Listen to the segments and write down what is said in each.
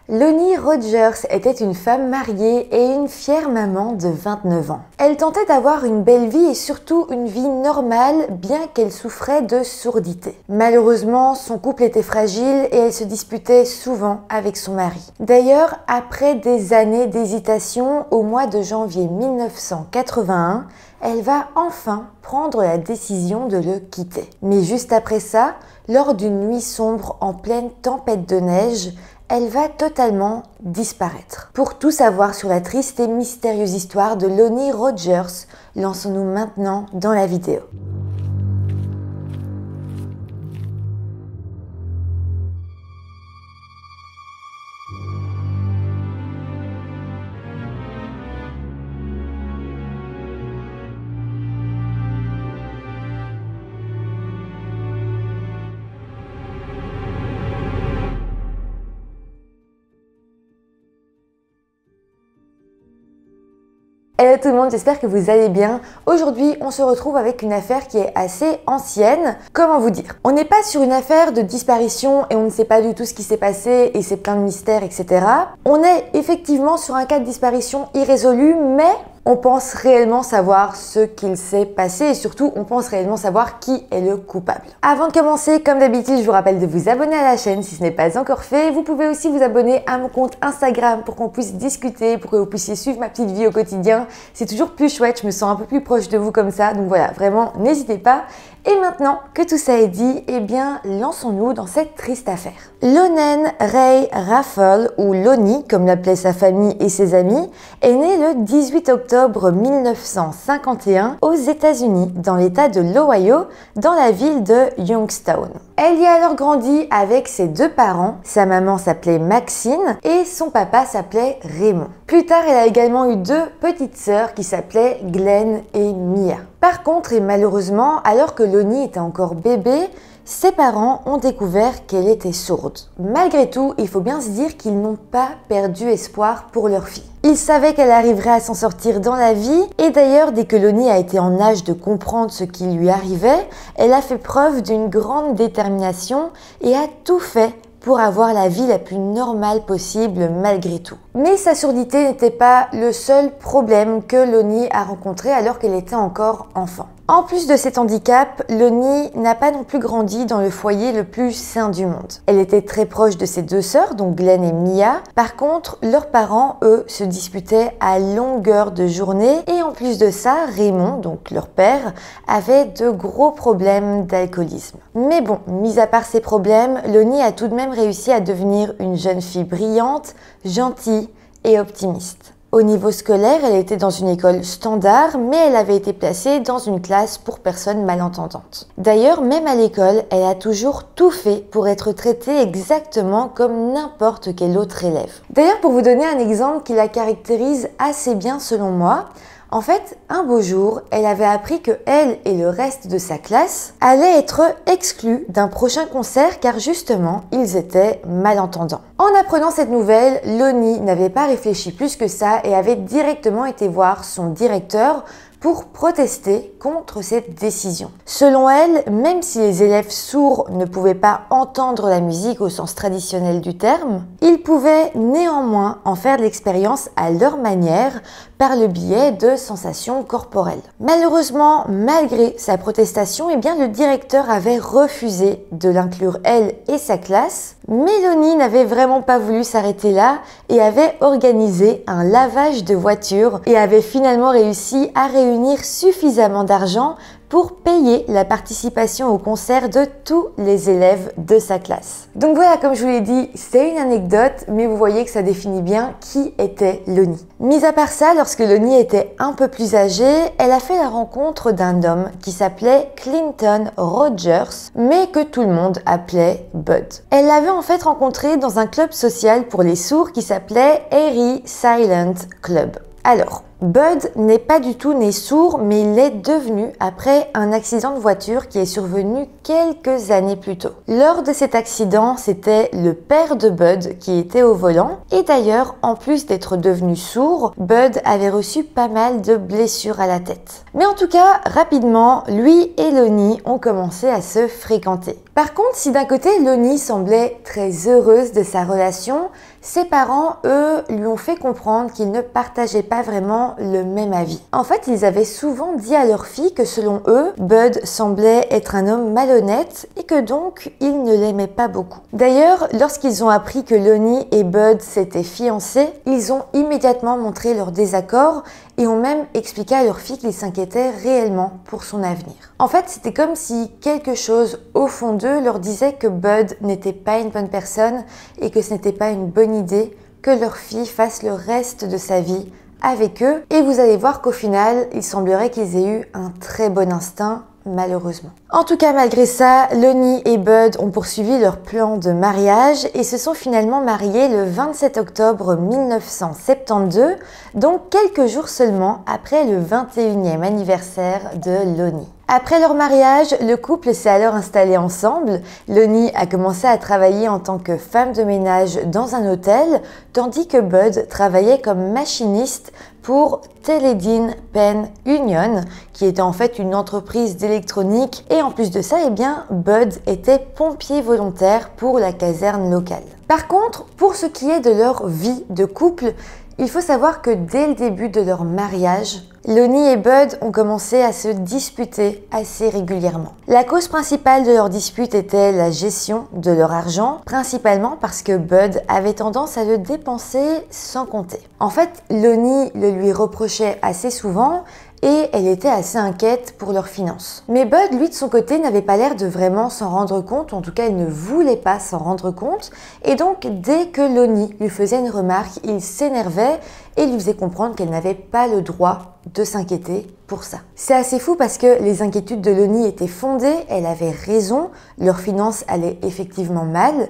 Lonnie Rogers était une femme mariée et une fière maman de 29 ans. Elle tentait d'avoir une belle vie et surtout une vie normale, bien qu'elle souffrait de surdité. Malheureusement, son couple était fragile et elle se disputait souvent avec son mari. D'ailleurs, après des années d'hésitation, au mois de janvier 1981, elle va enfin prendre la décision de le quitter. Mais juste après ça, lors d'une nuit sombre en pleine tempête de neige, elle va totalement disparaître. Pour tout savoir sur la triste et mystérieuse histoire de Lonnie Rogers, lançons-nous maintenant dans la vidéo. Hello tout le monde, j'espère que vous allez bien. Aujourd'hui, on se retrouve avec une affaire qui est assez ancienne. Comment vous dire? On n'est pas sur une affaire de disparition et on ne sait pas du tout ce qui s'est passé et c'est plein de mystères, etc. On est effectivement sur un cas de disparition irrésolu, mais on pense réellement savoir ce qu'il s'est passé et surtout on pense réellement savoir qui est le coupable. Avant de commencer, comme d'habitude, je vous rappelle de vous abonner à la chaîne si ce n'est pas encore fait. Vous pouvez aussi vous abonner à mon compte Instagram pour qu'on puisse discuter, pour que vous puissiez suivre ma petite vie au quotidien. C'est toujours plus chouette, je me sens un peu plus proche de vous comme ça. Donc voilà, vraiment, n'hésitez pas. Et maintenant que tout ça est dit, eh bien, lançons-nous dans cette triste affaire. Lonen Ray Raffel, ou Lonnie, comme l'appelait sa famille et ses amis, est née le 18 octobre 1951 aux États-Unis, dans l'État de l'Ohio, dans la ville de Youngstown. Elle y a alors grandi avec ses deux parents. Sa maman s'appelait Maxine et son papa s'appelait Raymond. Plus tard, elle a également eu deux petites sœurs qui s'appelaient Glenn et Mia. Par contre, et malheureusement, alors que Lonnie était encore bébé, ses parents ont découvert qu'elle était sourde. Malgré tout, il faut bien se dire qu'ils n'ont pas perdu espoir pour leur fille. Ils savaient qu'elle arriverait à s'en sortir dans la vie et d'ailleurs, dès que Lonnie a été en âge de comprendre ce qui lui arrivait, elle a fait preuve d'une grande détermination et a tout fait pour avoir la vie la plus normale possible malgré tout. Mais sa surdité n'était pas le seul problème que Lonnie a rencontré alors qu'elle était encore enfant. En plus de cet handicap, Lonnie n'a pas non plus grandi dans le foyer le plus sain du monde. Elle était très proche de ses deux sœurs, donc Glenn et Mia. Par contre, leurs parents, eux, se disputaient à longueur de journée. Et en plus de ça, Raymond, donc leur père, avait de gros problèmes d'alcoolisme. Mais bon, mis à part ces problèmes, Lonnie a tout de même réussi à devenir une jeune fille brillante, gentille et optimiste. Au niveau scolaire, elle était dans une école standard, mais elle avait été placée dans une classe pour personnes malentendantes. D'ailleurs, même à l'école, elle a toujours tout fait pour être traitée exactement comme n'importe quel autre élève. D'ailleurs, pour vous donner un exemple qui la caractérise assez bien selon moi, en fait, un beau jour, elle avait appris que elle et le reste de sa classe allaient être exclus d'un prochain concert car justement, ils étaient malentendants. En apprenant cette nouvelle, Lonnie n'avait pas réfléchi plus que ça et avait directement été voir son directeur pour protester contre cette décision. Selon elle, même si les élèves sourds ne pouvaient pas entendre la musique au sens traditionnel du terme, ils pouvaient néanmoins en faire de l'expérience à leur manière par le biais de sensations corporelles. Malheureusement, malgré sa protestation, eh bien, le directeur avait refusé de l'inclure elle et sa classe. Mais Lonnie n'avait vraiment pas voulu s'arrêter là et avait organisé un lavage de voitures et avait finalement réussi à réunir suffisamment d'argent pour payer la participation au concert de tous les élèves de sa classe. Donc voilà, comme je vous l'ai dit, c'est une anecdote, mais vous voyez que ça définit bien qui était Lonnie. Mis à part ça, lorsque Lonnie était un peu plus âgée, elle a fait la rencontre d'un homme qui s'appelait Clinton Rogers, mais que tout le monde appelait Bud. Elle l'avait en fait rencontré dans un club social pour les sourds qui s'appelait Airy Silent Club. Alors, Bud n'est pas du tout né sourd, mais il l'est devenu après un accident de voiture qui est survenu quelques années plus tôt. Lors de cet accident, c'était le père de Bud qui était au volant. Et d'ailleurs, en plus d'être devenu sourd, Bud avait reçu pas mal de blessures à la tête. Mais en tout cas, rapidement, lui et Lonnie ont commencé à se fréquenter. Par contre, si d'un côté Lonnie semblait très heureuse de sa relation, ses parents, eux, lui ont fait comprendre qu'ils ne partageaient pas vraiment le même avis. En fait, ils avaient souvent dit à leur fille que selon eux, Bud semblait être un homme malhonnête et que donc ils ne l'aimaient pas beaucoup. D'ailleurs, lorsqu'ils ont appris que Lonnie et Bud s'étaient fiancés, ils ont immédiatement montré leur désaccord et ont même expliqué à leur fille qu'ils s'inquiétaient réellement pour son avenir. En fait, c'était comme si quelque chose au fond d'eux leur disait que Bud n'était pas une bonne personne et que ce n'était pas une bonne idée que leur fille fasse le reste de sa vie avec eux. Et vous allez voir qu'au final, il semblerait qu'ils aient eu un très bon instinct, malheureusement. En tout cas, malgré ça, Lonnie et Bud ont poursuivi leur plan de mariage et se sont finalement mariés le 27 octobre 1972, donc quelques jours seulement après le 21e anniversaire de Lonnie. Après leur mariage, le couple s'est alors installé ensemble. Lonnie a commencé à travailler en tant que femme de ménage dans un hôtel, tandis que Bud travaillait comme machiniste pour Teledyne Pen Union, qui était en fait une entreprise d'électronique. Et en plus de ça, Bud était pompier volontaire pour la caserne locale. Par contre, pour ce qui est de leur vie de couple, il faut savoir que dès le début de leur mariage, Lonnie et Bud ont commencé à se disputer assez régulièrement. La cause principale de leur dispute était la gestion de leur argent, principalement parce que Bud avait tendance à le dépenser sans compter. En fait, Lonnie le lui reprochait assez souvent et elle était assez inquiète pour leurs finances. Mais Bud, lui, de son côté, n'avait pas l'air de vraiment s'en rendre compte, ou en tout cas, il ne voulait pas s'en rendre compte. Et donc, dès que Lonnie lui faisait une remarque, il s'énervait et lui faisait comprendre qu'elle n'avait pas le droit de s'inquiéter pour ça. C'est assez fou parce que les inquiétudes de Lonnie étaient fondées, elle avait raison, leurs finances allaient effectivement mal.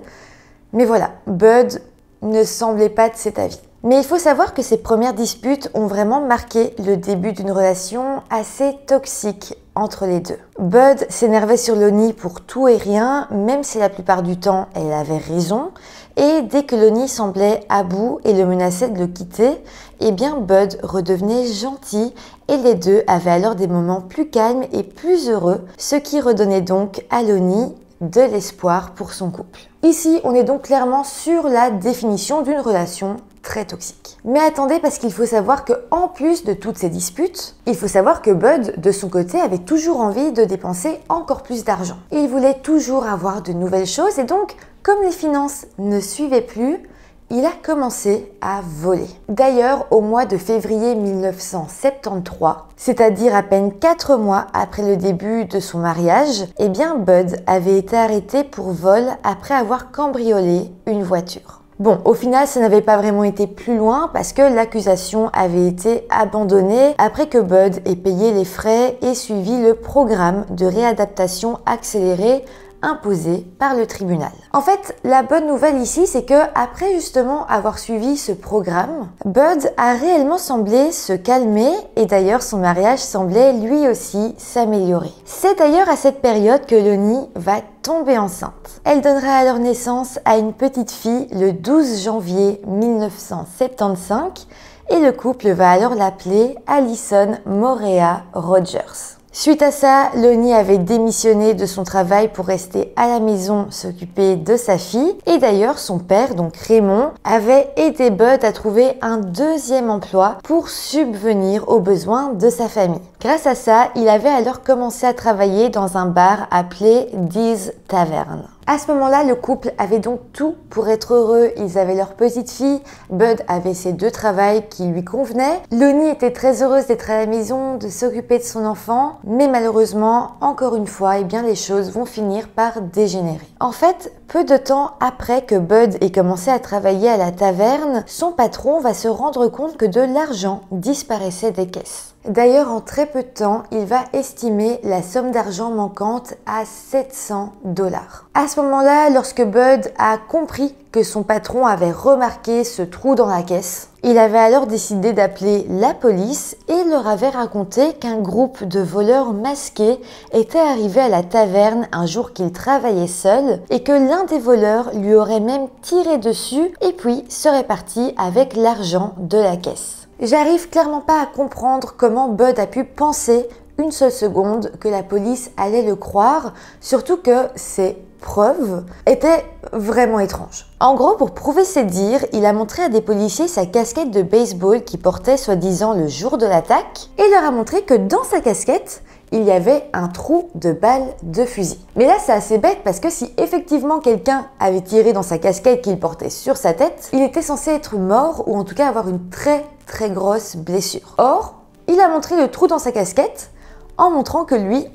Mais voilà, Bud ne semblait pas de cet avis. Mais il faut savoir que ces premières disputes ont vraiment marqué le début d'une relation assez toxique entre les deux. Bud s'énervait sur Lonnie pour tout et rien, même si la plupart du temps elle avait raison. Et dès que Lonnie semblait à bout et le menaçait de le quitter, Bud redevenait gentil et les deux avaient alors des moments plus calmes et plus heureux, ce qui redonnait donc à Lonnie de l'espoir pour son couple. Ici, on est donc clairement sur la définition d'une relation très toxique. Mais attendez, parce qu'il faut savoir que en plus de toutes ces disputes, il faut savoir que Bud, de son côté, avait toujours envie de dépenser encore plus d'argent. Il voulait toujours avoir de nouvelles choses et donc, comme les finances ne suivaient plus, il a commencé à voler. D'ailleurs, au mois de février 1973, c'est-à-dire à peine 4 mois après le début de son mariage, Bud avait été arrêté pour vol après avoir cambriolé une voiture. Bon, au final, ça n'avait pas vraiment été plus loin parce que l'accusation avait été abandonnée après que Bud ait payé les frais et suivi le programme de réadaptation accélérée imposé par le tribunal. En fait, la bonne nouvelle ici, c'est que après justement avoir suivi ce programme, Bud a réellement semblé se calmer et d'ailleurs son mariage semblait lui aussi s'améliorer. C'est d'ailleurs à cette période que Lonnie va tomber enceinte. Elle donnera alors naissance à une petite fille le 12 janvier 1975 et le couple va alors l'appeler Allison Morea Rogers. Suite à ça, Lonnie avait démissionné de son travail pour rester à la maison s'occuper de sa fille. Et d'ailleurs, son père, donc Raymond, avait aidé Bud à trouver un deuxième emploi pour subvenir aux besoins de sa famille. Grâce à ça, il avait alors commencé à travailler dans un bar appelé Dee's Tavern. À ce moment-là, le couple avait donc tout pour être heureux. Ils avaient leur petite fille, Bud avait ses 2 travails qui lui convenaient. Lonnie était très heureuse d'être à la maison, de s'occuper de son enfant. Mais malheureusement, encore une fois, les choses vont finir par dégénérer. En fait, peu de temps après que Bud ait commencé à travailler à la taverne, son patron va se rendre compte que de l'argent disparaissait des caisses. D'ailleurs, en très peu de temps, il va estimer la somme d'argent manquante à 700 $. À ce moment-là, lorsque Bud a compris que son patron avait remarqué ce trou dans la caisse, il avait alors décidé d'appeler la police et leur avait raconté qu'un groupe de voleurs masqués était arrivé à la taverne un jour qu'il travaillait seul et que l'un des voleurs lui aurait même tiré dessus et puis serait parti avec l'argent de la caisse. J'arrive clairement pas à comprendre comment Bud a pu penser une seule seconde que la police allait le croire, surtout que c'est preuves était vraiment étrange. En gros, pour prouver ses dires, il a montré à des policiers sa casquette de baseball qu'il portait soi-disant le jour de l'attaque et leur a montré que dans sa casquette, il y avait un trou de balle de fusil. Mais là, c'est assez bête parce que si effectivement quelqu'un avait tiré dans sa casquette qu'il portait sur sa tête, il était censé être mort ou en tout cas avoir une très grosse blessure. Or, il a montré le trou dans sa casquette en montrant que lui,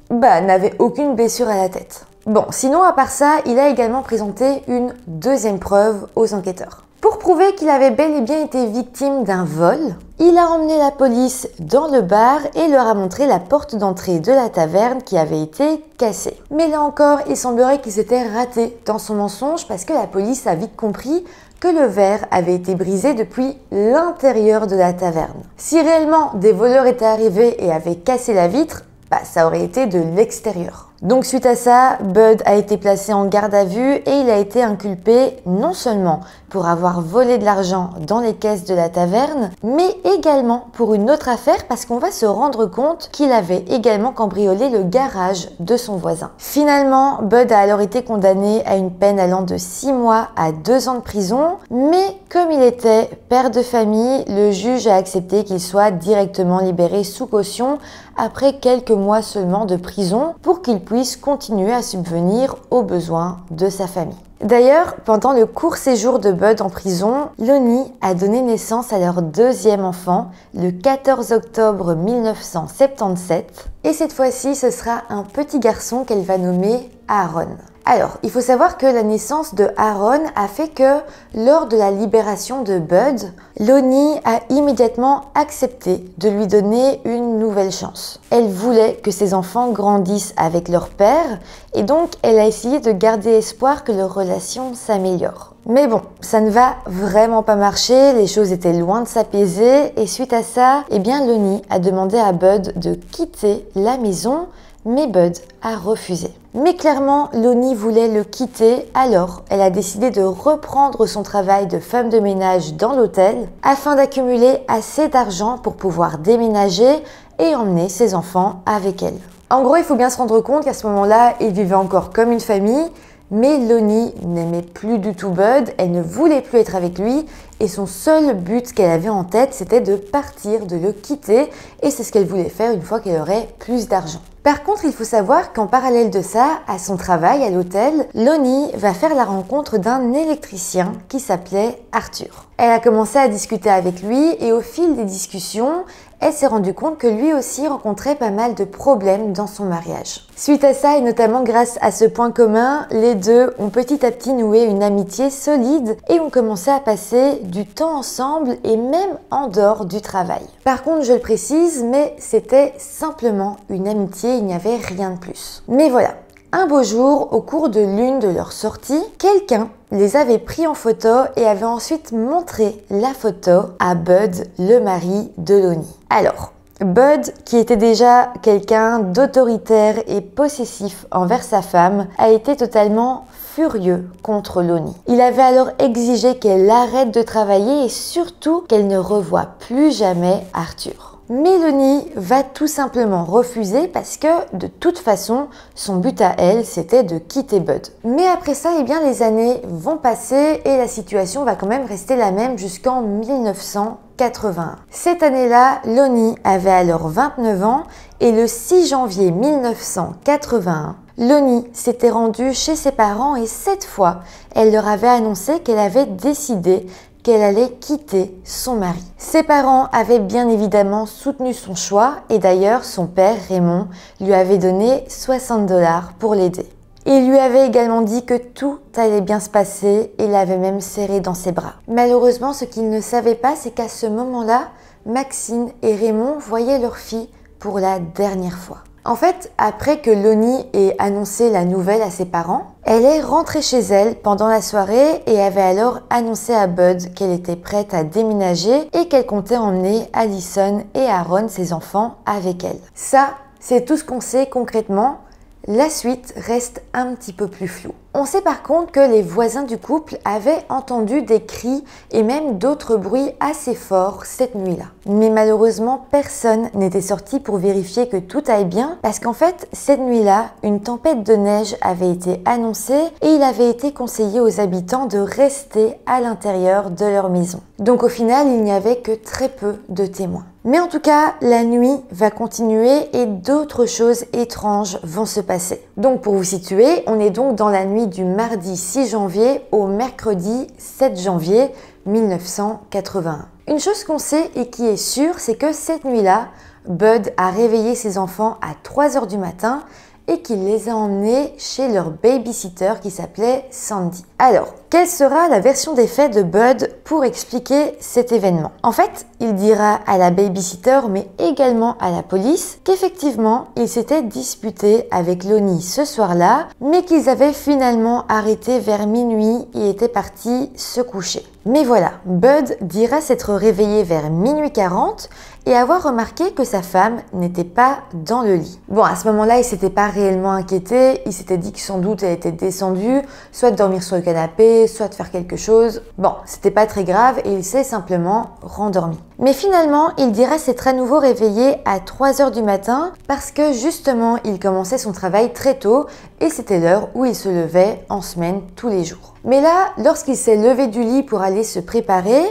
n'avait aucune blessure à la tête. Bon, sinon à part ça, il a également présenté une deuxième preuve aux enquêteurs. Pour prouver qu'il avait bel et bien été victime d'un vol, il a emmené la police dans le bar et leur a montré la porte d'entrée de la taverne qui avait été cassée. Mais là encore, il semblerait qu'il s'était raté dans son mensonge parce que la police a vite compris que le verre avait été brisé depuis l'intérieur de la taverne. Si réellement des voleurs étaient arrivés et avaient cassé la vitre, ça aurait été de l'extérieur. Donc suite à ça, Bud a été placé en garde à vue et il a été inculpé non seulement pour avoir volé de l'argent dans les caisses de la taverne, mais également pour une autre affaire parce qu'on va se rendre compte qu'il avait également cambriolé le garage de son voisin. Finalement, Bud a alors été condamné à une peine allant de 6 mois à 2 ans de prison, mais comme il était père de famille, le juge a accepté qu'il soit directement libéré sous caution après quelques mois seulement de prison pour qu'il puisse continuer à subvenir aux besoins de sa famille. D'ailleurs, pendant le court séjour de Bud en prison, Lonnie a donné naissance à leur deuxième enfant le 14 octobre 1977 et cette fois-ci ce sera un petit garçon qu'elle va nommer Aaron. Alors, il faut savoir que la naissance de Aaron a fait que, lors de la libération de Bud, Lonnie a immédiatement accepté de lui donner une nouvelle chance. Elle voulait que ses enfants grandissent avec leur père et donc elle a essayé de garder espoir que leur relation s'améliore. Mais bon, ça ne va vraiment pas marcher, les choses étaient loin de s'apaiser et suite à ça, Lonnie a demandé à Bud de quitter la maison, mais Bud a refusé. Mais clairement, Lonnie voulait le quitter, alors elle a décidé de reprendre son travail de femme de ménage dans l'hôtel afin d'accumuler assez d'argent pour pouvoir déménager et emmener ses enfants avec elle. En gros, il faut bien se rendre compte qu'à ce moment-là, ils vivaient encore comme une famille, mais Lonnie n'aimait plus du tout Bud, elle ne voulait plus être avec lui et son seul but qu'elle avait en tête, c'était de partir, de le quitter et c'est ce qu'elle voulait faire une fois qu'elle aurait plus d'argent. Par contre, il faut savoir qu'en parallèle de ça, à son travail à l'hôtel, Lonnie va faire la rencontre d'un électricien qui s'appelait Arthur. Elle a commencé à discuter avec lui et au fil des discussions, elle s'est rendue compte que lui aussi rencontrait pas mal de problèmes dans son mariage. Suite à ça, et notamment grâce à ce point commun, les deux ont petit à petit noué une amitié solide et ont commencé à passer du temps ensemble et même en dehors du travail. Par contre, je le précise, mais c'était simplement une amitié, il n'y avait rien de plus. Mais voilà. Un beau jour, au cours de l'une de leurs sorties, quelqu'un les avait pris en photo et avait ensuite montré la photo à Bud, le mari de Lonnie. Alors, Bud, qui était déjà quelqu'un d'autoritaire et possessif envers sa femme, a été totalement furieux contre Lonnie. Il avait alors exigé qu'elle arrête de travailler et surtout qu'elle ne revoie plus jamais Arthur. Mais Lonnie va tout simplement refuser parce que de toute façon, son but à elle, c'était de quitter Bud. Mais après ça, les années vont passer et la situation va quand même rester la même jusqu'en 1981. Cette année-là, Lonnie avait alors 29 ans et le 6 janvier 1981, Lonnie s'était rendue chez ses parents et cette fois, elle leur avait annoncé qu'elle avait décidé qu'elle allait quitter son mari. Ses parents avaient bien évidemment soutenu son choix et d'ailleurs son père Raymond lui avait donné 60 $ pour l'aider. Il lui avait également dit que tout allait bien se passer et l'avait même serré dans ses bras. Malheureusement, ce qu'il ne savait pas, c'est qu'à ce moment-là, Maxine et Raymond voyaient leur fille pour la dernière fois. En fait, après que Lonnie ait annoncé la nouvelle à ses parents, elle est rentrée chez elle pendant la soirée et avait alors annoncé à Bud qu'elle était prête à déménager et qu'elle comptait emmener Allison et Aaron, ses enfants, avec elle. Ça, c'est tout ce qu'on sait concrètement. la suite reste un petit peu plus floue. On sait par contre que les voisins du couple avaient entendu des cris et même d'autres bruits assez forts cette nuit-là. Mais malheureusement, personne n'était sorti pour vérifier que tout aille bien parce qu'en fait, cette nuit-là, une tempête de neige avait été annoncée et il avait été conseillé aux habitants de rester à l'intérieur de leur maison. Donc au final, il n'y avait que très peu de témoins. Mais en tout cas, la nuit va continuer et d'autres choses étranges vont se passer. Donc pour vous situer, on est donc dans la nuit du mardi 6 janvier au mercredi 7 janvier 1981. Une chose qu'on sait et qui est sûre, c'est que cette nuit-là, Bud a réveillé ses enfants à 3 h du matin et qu'il les a emmenés chez leur babysitter qui s'appelait Sandy. Alors, quelle sera la version des faits de Bud pour expliquer cet événement? En fait, il dira à la babysitter, mais également à la police, qu'effectivement, il s'était disputé avec Lonnie ce soir-là, mais qu'ils avaient finalement arrêté vers minuit et étaient partis se coucher. Mais voilà, Bud dira s'être réveillé vers minuit 40 et avoir remarqué que sa femme n'était pas dans le lit. Bon, à ce moment-là, il s'était pas réellement inquiété, il s'était dit que sans doute elle était descendue, soit de dormir sur le canapé, soit de faire quelque chose. Bon, c'était pas très grave et il s'est simplement rendormi. Mais finalement, il dira s'être à nouveau réveillé à 3 h du matin parce que justement, il commençait son travail très tôt et c'était l'heure où il se levait en semaine tous les jours. Mais là, lorsqu'il s'est levé du lit pour aller se préparer,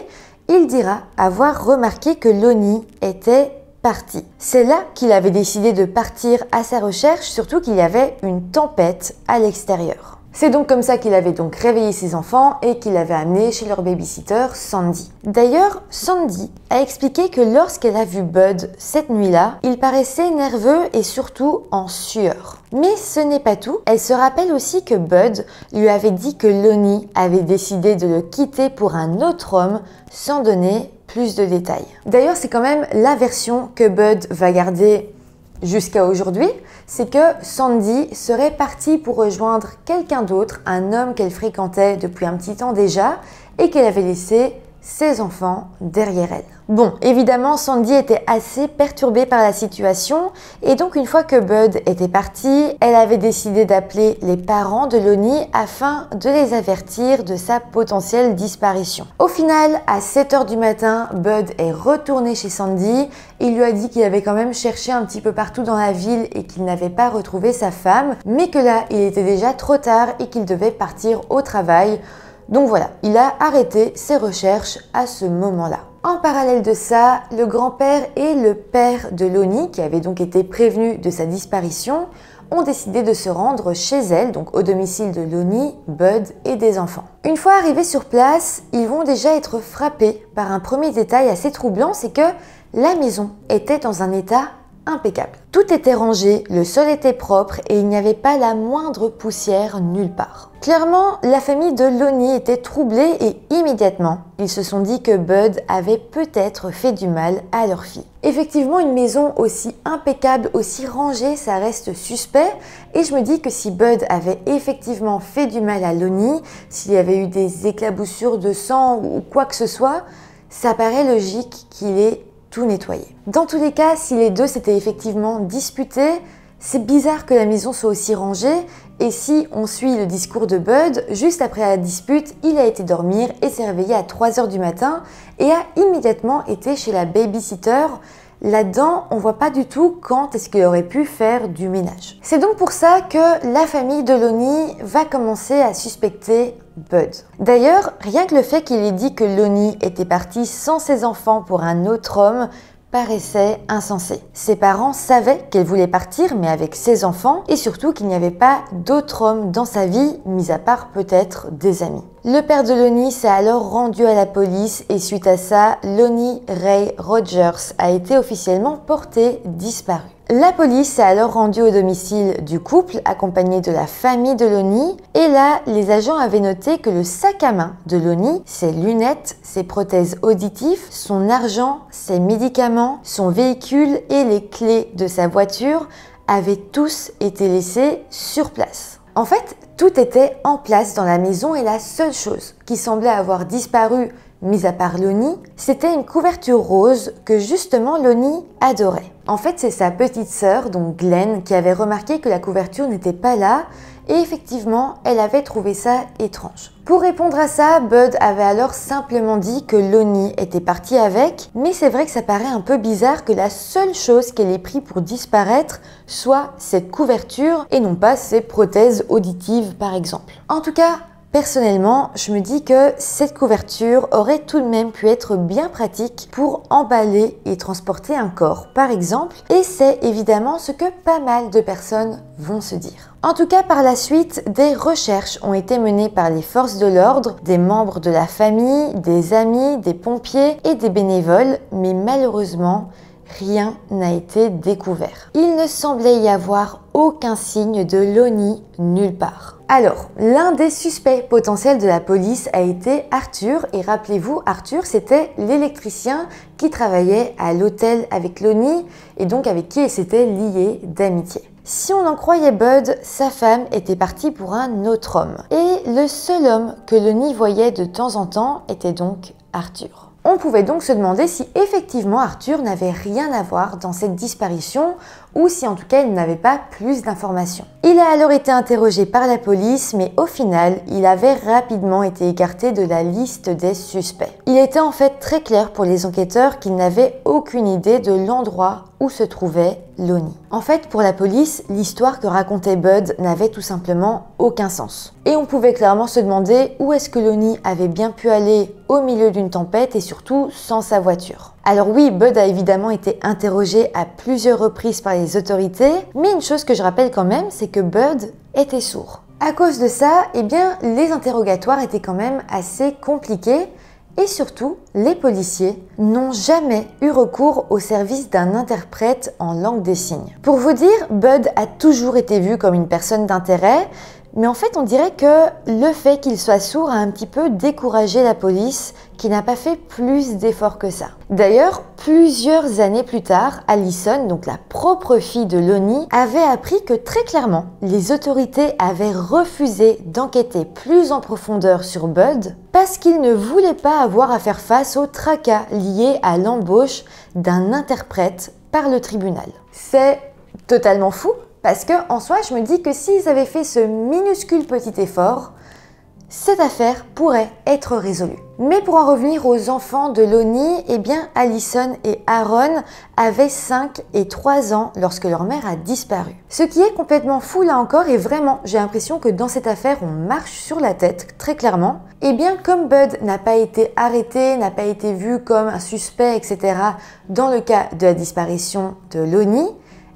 il dira avoir remarqué que Lonnie était partie. C'est là qu'il avait décidé de partir à sa recherche, surtout qu'il y avait une tempête à l'extérieur. C'est donc comme ça qu'il avait donc réveillé ses enfants et qu'il l'avait amené chez leur babysitter Sandy. D'ailleurs, Sandy a expliqué que lorsqu'elle a vu Bud cette nuit-là, il paraissait nerveux et surtout en sueur. Mais ce n'est pas tout. Elle se rappelle aussi que Bud lui avait dit que Lonnie avait décidé de le quitter pour un autre homme sans donner plus de détails. D'ailleurs, c'est quand même la version que Bud va garder jusqu'à aujourd'hui, c'est que Sandy serait partie pour rejoindre quelqu'un d'autre, un homme qu'elle fréquentait depuis un petit temps déjà et qu'elle avait laissé ses enfants derrière elle. Bon, évidemment, Sandy était assez perturbée par la situation et donc une fois que Bud était parti, elle avait décidé d'appeler les parents de Lonnie afin de les avertir de sa potentielle disparition. Au final, à 7 h du matin, Bud est retourné chez Sandy. Il lui a dit qu'il avait quand même cherché un petit peu partout dans la ville et qu'il n'avait pas retrouvé sa femme, mais que là, il était déjà trop tard et qu'il devait partir au travail. Donc voilà, il a arrêté ses recherches à ce moment-là. En parallèle de ça, le grand-père et le père de Lonnie, qui avaient donc été prévenus de sa disparition, ont décidé de se rendre chez elle, donc au domicile de Lonnie, Bud et des enfants. Une fois arrivés sur place, ils vont déjà être frappés par un premier détail assez troublant, c'est que la maison était dans un état impeccable. Tout était rangé, le sol était propre et il n'y avait pas la moindre poussière nulle part. Clairement, la famille de Lonnie était troublée et immédiatement, ils se sont dit que Bud avait peut-être fait du mal à leur fille. Effectivement, une maison aussi impeccable, aussi rangée, ça reste suspect et je me dis que si Bud avait effectivement fait du mal à Lonnie, s'il y avait eu des éclaboussures de sang ou quoi que ce soit, ça paraît logique qu'il ait tout nettoyé. Dans tous les cas, si les deux s'étaient effectivement disputés, c'est bizarre que la maison soit aussi rangée et si on suit le discours de Bud, juste après la dispute, il a été dormir et s'est réveillé à 3 h du matin et a immédiatement été chez la babysitter. Là-dedans, on voit pas du tout quand est-ce qu'il aurait pu faire du ménage. C'est donc pour ça que la famille de Lonnie va commencer à suspecter Bud. D'ailleurs, rien que le fait qu'il ait dit que Lonnie était partie sans ses enfants pour un autre homme paraissait insensé. Ses parents savaient qu'elle voulait partir, mais avec ses enfants, et surtout qu'il n'y avait pas d'autre homme dans sa vie, mis à part peut-être des amis. Le père de Lonnie s'est alors rendu à la police et suite à ça, Lonnie Ray Rogers a été officiellement portée disparue. La police s'est alors rendue au domicile du couple accompagné de la famille de Lonnie et là, les agents avaient noté que le sac à main de Lonnie, ses lunettes, ses prothèses auditives, son argent, ses médicaments, son véhicule et les clés de sa voiture avaient tous été laissés sur place. En fait, tout était en place dans la maison et la seule chose qui semblait avoir disparu mis à part Lonnie, c'était une couverture rose que justement Lonnie adorait. En fait, c'est sa petite sœur, donc Glenn, qui avait remarqué que la couverture n'était pas là et effectivement, elle avait trouvé ça étrange. Pour répondre à ça, Bud avait alors simplement dit que Lonnie était partie avec, mais c'est vrai que ça paraît un peu bizarre que la seule chose qu'elle ait pris pour disparaître soit cette couverture et non pas ses prothèses auditives par exemple. En tout cas, personnellement, je me dis que cette couverture aurait tout de même pu être bien pratique pour emballer et transporter un corps, par exemple, et c'est évidemment ce que pas mal de personnes vont se dire. En tout cas, par la suite, des recherches ont été menées par les forces de l'ordre, des membres de la famille, des amis, des pompiers et des bénévoles, mais malheureusement, rien n'a été découvert. Il ne semblait y avoir aucun signe de Lonnie nulle part. Alors, l'un des suspects potentiels de la police a été Arthur, et rappelez-vous, Arthur c'était l'électricien qui travaillait à l'hôtel avec Lonnie et donc avec qui il s'était lié d'amitié. Si on en croyait Bud, sa femme était partie pour un autre homme. Et le seul homme que Lonnie voyait de temps en temps était donc Arthur. On pouvait donc se demander si effectivement Arthur n'avait rien à voir dans cette disparition ou si en tout cas il n'avait pas plus d'informations. Il a alors été interrogé par la police, mais au final, il avait rapidement été écarté de la liste des suspects. Il était en fait très clair pour les enquêteurs qu'ils n'avaient aucune idée de l'endroit où se trouvait Lonnie. En fait, pour la police, l'histoire que racontait Bud n'avait tout simplement aucun sens. Et on pouvait clairement se demander où est-ce que Lonnie avait bien pu aller au milieu d'une tempête et surtout sans sa voiture. Alors oui, Bud a évidemment été interrogé à plusieurs reprises par les autorités, mais une chose que je rappelle quand même, c'est que Bud était sourd. À cause de ça, eh bien, les interrogatoires étaient quand même assez compliqués. Et surtout, les policiers n'ont jamais eu recours au service d'un interprète en langue des signes. Pour vous dire, Bud a toujours été vu comme une personne d'intérêt, mais en fait on dirait que le fait qu'il soit sourd a un petit peu découragé la police qui n'a pas fait plus d'efforts que ça. D'ailleurs, plusieurs années plus tard, Allison, donc la propre fille de Lonnie, avait appris que très clairement, les autorités avaient refusé d'enquêter plus en profondeur sur Bud parce qu'ils ne voulaient pas avoir à faire face au tracas lié à l'embauche d'un interprète par le tribunal. C'est totalement fou parce que en soi, je me dis que s'ils avaient fait ce minuscule petit effort, cette affaire pourrait être résolue. Mais pour en revenir aux enfants de Lonnie, eh bien Allison et Aaron avaient 5 et 3 ans lorsque leur mère a disparu. Ce qui est complètement fou là encore, et vraiment j'ai l'impression que dans cette affaire on marche sur la tête, très clairement. Eh bien comme Bud n'a pas été arrêté, n'a pas été vu comme un suspect, etc. dans le cas de la disparition de Lonnie,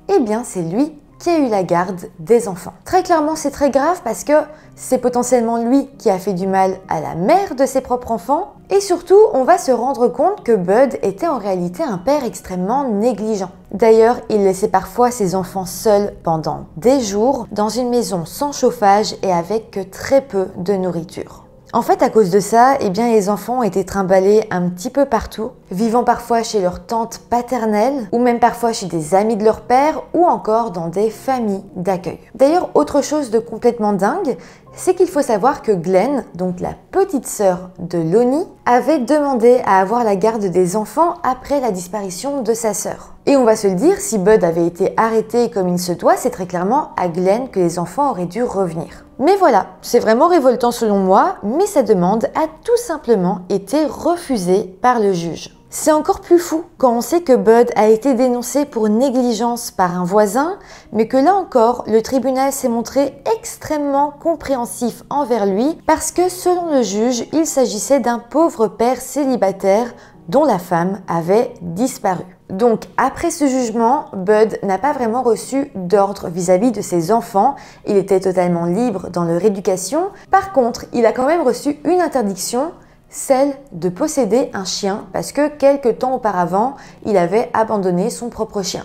eh bien c'est lui qui a eu la garde des enfants. Très clairement, c'est très grave parce que c'est potentiellement lui qui a fait du mal à la mère de ses propres enfants. Et surtout, on va se rendre compte que Bud était en réalité un père extrêmement négligent. D'ailleurs, il laissait parfois ses enfants seuls pendant des jours dans une maison sans chauffage et avec très peu de nourriture. En fait, à cause de ça, eh bien, les enfants ont été trimballés un petit peu partout, vivant parfois chez leur tante paternelle, ou même parfois chez des amis de leur père, ou encore dans des familles d'accueil. D'ailleurs, autre chose de complètement dingue, c'est qu'il faut savoir que Glenn, donc la petite sœur de Lonnie, avait demandé à avoir la garde des enfants après la disparition de sa sœur. Et on va se le dire, si Bud avait été arrêté comme il se doit, c'est très clairement à Glenn que les enfants auraient dû revenir. Mais voilà, c'est vraiment révoltant selon moi, mais sa demande a tout simplement été refusée par le juge. C'est encore plus fou quand on sait que Bud a été dénoncé pour négligence par un voisin, mais que là encore, le tribunal s'est montré extrêmement compréhensif envers lui parce que selon le juge, il s'agissait d'un pauvre père célibataire dont la femme avait disparu. Donc après ce jugement, Bud n'a pas vraiment reçu d'ordre vis-à-vis de ses enfants, il était totalement libre dans leur éducation. Par contre, il a quand même reçu une interdiction, celle de posséder un chien parce que quelques temps auparavant, il avait abandonné son propre chien.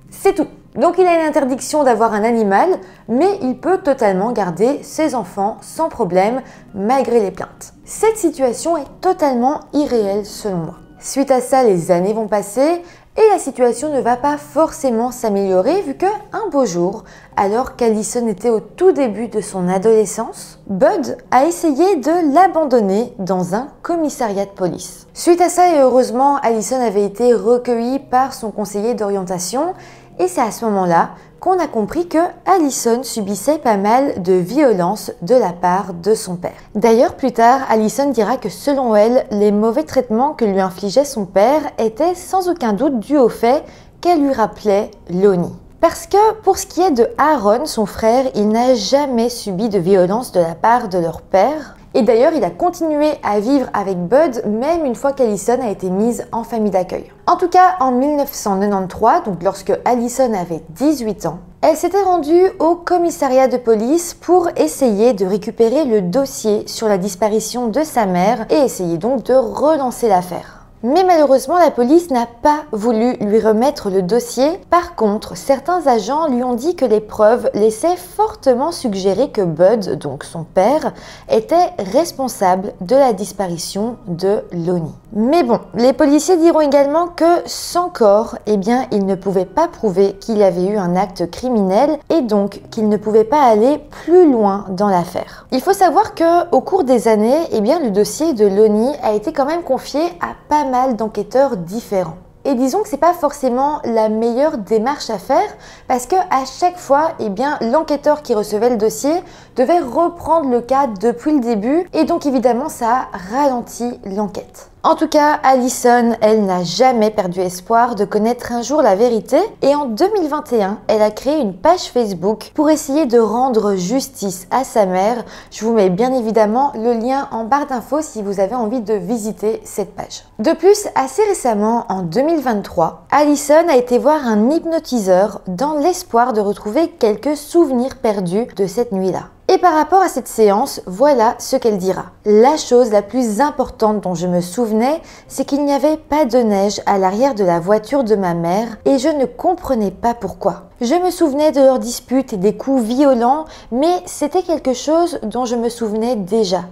C'est tout. Donc il a une interdiction d'avoir un animal, mais il peut totalement garder ses enfants sans problème malgré les plaintes. Cette situation est totalement irréelle selon moi. Suite à ça, les années vont passer et la situation ne va pas forcément s'améliorer vu que un beau jour, alors qu'Allison était au tout début de son adolescence, Bud a essayé de l'abandonner dans un commissariat de police. Suite à ça, et heureusement, Allison avait été recueillie par son conseiller d'orientation et c'est à ce moment-là qu'on a compris que Allison subissait pas mal de violences de la part de son père. D'ailleurs, plus tard, Allison dira que selon elle, les mauvais traitements que lui infligeait son père étaient sans aucun doute dus au fait qu'elle lui rappelait Lonnie. Parce que pour ce qui est de Aaron, son frère, il n'a jamais subi de violence de la part de leur père. Et d'ailleurs, il a continué à vivre avec Bud même une fois qu'Allison a été mise en famille d'accueil. En tout cas, en 1993, donc lorsque Allison avait 18 ans, elle s'était rendue au commissariat de police pour essayer de récupérer le dossier sur la disparition de sa mère et essayer donc de relancer l'affaire. Mais malheureusement, la police n'a pas voulu lui remettre le dossier. Par contre, certains agents lui ont dit que les preuves laissaient fortement suggérer que Bud, donc son père, était responsable de la disparition de Lonnie. Mais bon, les policiers diront également que sans corps, eh bien, ils ne pouvaient pas prouver qu'il avait eu un acte criminel et donc qu'ils ne pouvaient pas aller plus loin dans l'affaire. Il faut savoir que au cours des années, eh bien, le dossier de Lonnie a été quand même confié à pas mal d'enquêteurs différents. Et disons que c'est pas forcément la meilleure démarche à faire parce que à chaque fois, eh bien, l'enquêteur qui recevait le dossier devait reprendre le cas depuis le début et donc évidemment ça a ralenti l'enquête. En tout cas, Allison, elle n'a jamais perdu espoir de connaître un jour la vérité et en 2021, elle a créé une page Facebook pour essayer de rendre justice à sa mère. Je vous mets bien évidemment le lien en barre d'infos si vous avez envie de visiter cette page. De plus, assez récemment, en 2023, Allison a été voir un hypnotiseur dans l'espoir de retrouver quelques souvenirs perdus de cette nuit-là. Et par rapport à cette séance, voilà ce qu'elle dira. La chose la plus importante dont je me souvenais, c'est qu'il n'y avait pas de neige à l'arrière de la voiture de ma mère et je ne comprenais pas pourquoi. Je me souvenais de leurs disputes et des coups violents, mais c'était quelque chose dont je me souvenais déjà.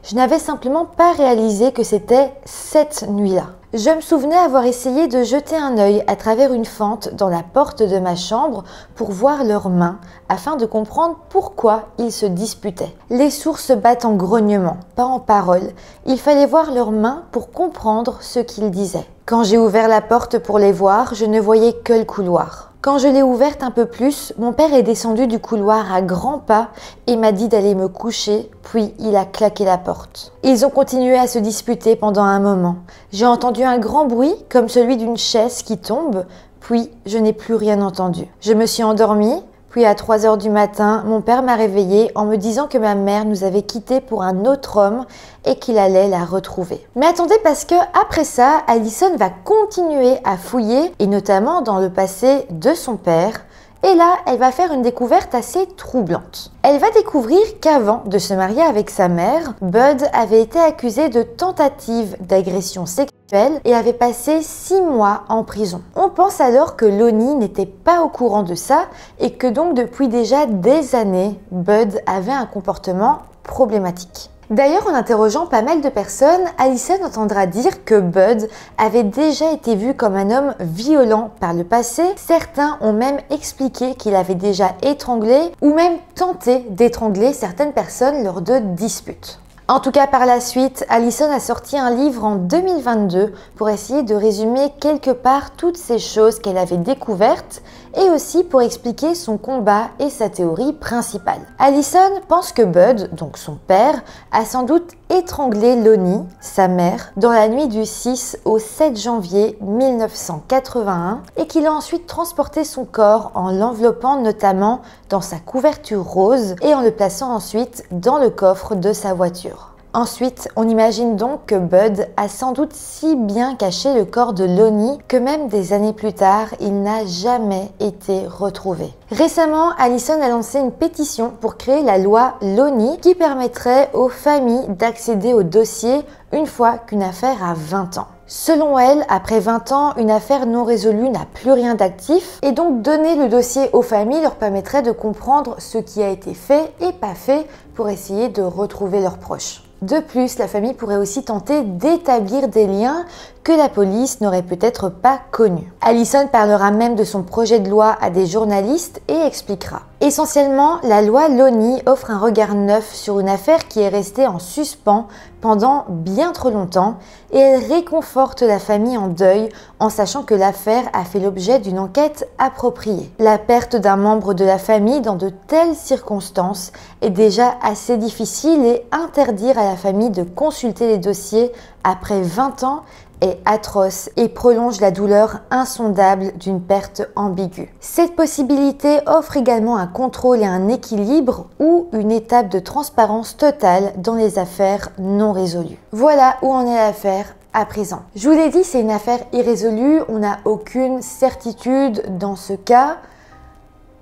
Je n'avais simplement pas réalisé que c'était cette nuit-là. Je me souvenais avoir essayé de jeter un œil à travers une fente dans la porte de ma chambre pour voir leurs mains afin de comprendre pourquoi ils se disputaient. Les sources battent en grognement, pas en paroles. Il fallait voir leurs mains pour comprendre ce qu'ils disaient. Quand j'ai ouvert la porte pour les voir, je ne voyais que le couloir. Quand je l'ai ouverte un peu plus, mon père est descendu du couloir à grands pas et m'a dit d'aller me coucher, puis il a claqué la porte. Ils ont continué à se disputer pendant un moment. J'ai entendu un grand bruit, comme celui d'une chaise qui tombe, puis je n'ai plus rien entendu. Je me suis endormie. Puis à 3 h du matin, mon père m'a réveillée en me disant que ma mère nous avait quittés pour un autre homme et qu'il allait la retrouver. Mais attendez, parce que après ça, Allison va continuer à fouiller, et notamment dans le passé de son père. Et là, elle va faire une découverte assez troublante. Elle va découvrir qu'avant de se marier avec sa mère, Bud avait été accusé de tentative d'agression sexuelle et avait passé 6 mois en prison. On pense alors que Lonnie n'était pas au courant de ça et que donc depuis déjà des années, Bud avait un comportement problématique. D'ailleurs, en interrogeant pas mal de personnes, Allison entendra dire que Bud avait déjà été vu comme un homme violent par le passé. Certains ont même expliqué qu'il avait déjà étranglé ou même tenté d'étrangler certaines personnes lors de disputes. En tout cas, par la suite, Allison a sorti un livre en 2022 pour essayer de résumer quelque part toutes ces choses qu'elle avait découvertes et aussi pour expliquer son combat et sa théorie principale. Allison pense que Bud, donc son père, a sans doute étranglé Lonnie, sa mère, dans la nuit du 6 au 7 janvier 1981 et qu'il a ensuite transporté son corps en l'enveloppant notamment dans sa couverture rose et en le plaçant ensuite dans le coffre de sa voiture. Ensuite, on imagine donc que Bud a sans doute si bien caché le corps de Lonnie que même des années plus tard, il n'a jamais été retrouvé. Récemment, Allison a lancé une pétition pour créer la loi Lonnie qui permettrait aux familles d'accéder au dossier une fois qu'une affaire a 20 ans. Selon elle, après 20 ans, une affaire non résolue n'a plus rien d'actif et donc donner le dossier aux familles leur permettrait de comprendre ce qui a été fait et pas fait pour essayer de retrouver leurs proches. De plus, la famille pourrait aussi tenter d'établir des liens que la police n'aurait peut-être pas connu. Allison parlera même de son projet de loi à des journalistes et expliquera. Essentiellement, la loi Lonnie offre un regard neuf sur une affaire qui est restée en suspens pendant bien trop longtemps et elle réconforte la famille en deuil en sachant que l'affaire a fait l'objet d'une enquête appropriée. La perte d'un membre de la famille dans de telles circonstances est déjà assez difficile et interdire à la famille de consulter les dossiers après 20 ans est atroce et prolonge la douleur insondable d'une perte ambiguë. Cette possibilité offre également un contrôle et un équilibre ou une étape de transparence totale dans les affaires non résolues. Voilà où en est l'affaire à présent. Je vous l'ai dit, c'est une affaire irrésolue, on n'a aucune certitude dans ce cas,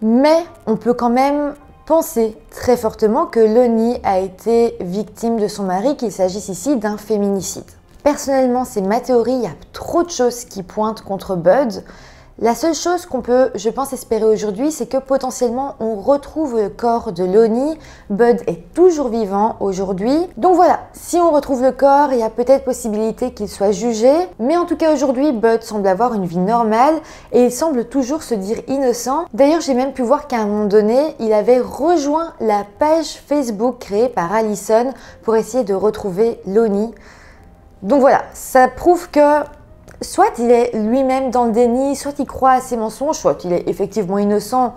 mais on peut quand même penser très fortement que Lonnie a été victime de son mari, qu'il s'agisse ici d'un féminicide. Personnellement, c'est ma théorie, il y a trop de choses qui pointent contre Bud. La seule chose qu'on peut, je pense, espérer aujourd'hui, c'est que potentiellement on retrouve le corps de Lonnie. Bud est toujours vivant aujourd'hui. Donc voilà, si on retrouve le corps, il y a peut-être possibilité qu'il soit jugé. Mais en tout cas aujourd'hui, Bud semble avoir une vie normale et il semble toujours se dire innocent. D'ailleurs, j'ai même pu voir qu'à un moment donné, il avait rejoint la page Facebook créée par Allison pour essayer de retrouver Lonnie. Donc voilà, ça prouve que soit il est lui-même dans le déni, soit il croit à ses mensonges, soit il est effectivement innocent,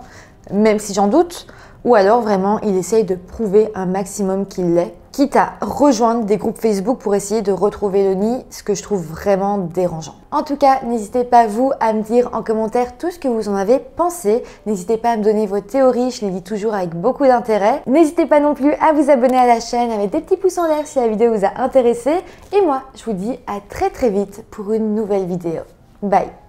même si j'en doute, ou alors vraiment il essaye de prouver un maximum qu'il l'est, quitte à rejoindre des groupes Facebook pour essayer de retrouver Lonnie, ce que je trouve vraiment dérangeant. En tout cas, n'hésitez pas vous à me dire en commentaire tout ce que vous en avez pensé. N'hésitez pas à me donner vos théories, je les lis toujours avec beaucoup d'intérêt. N'hésitez pas non plus à vous abonner à la chaîne avec des petits pouces en l'air si la vidéo vous a intéressé. Et moi, je vous dis à très vite pour une nouvelle vidéo. Bye!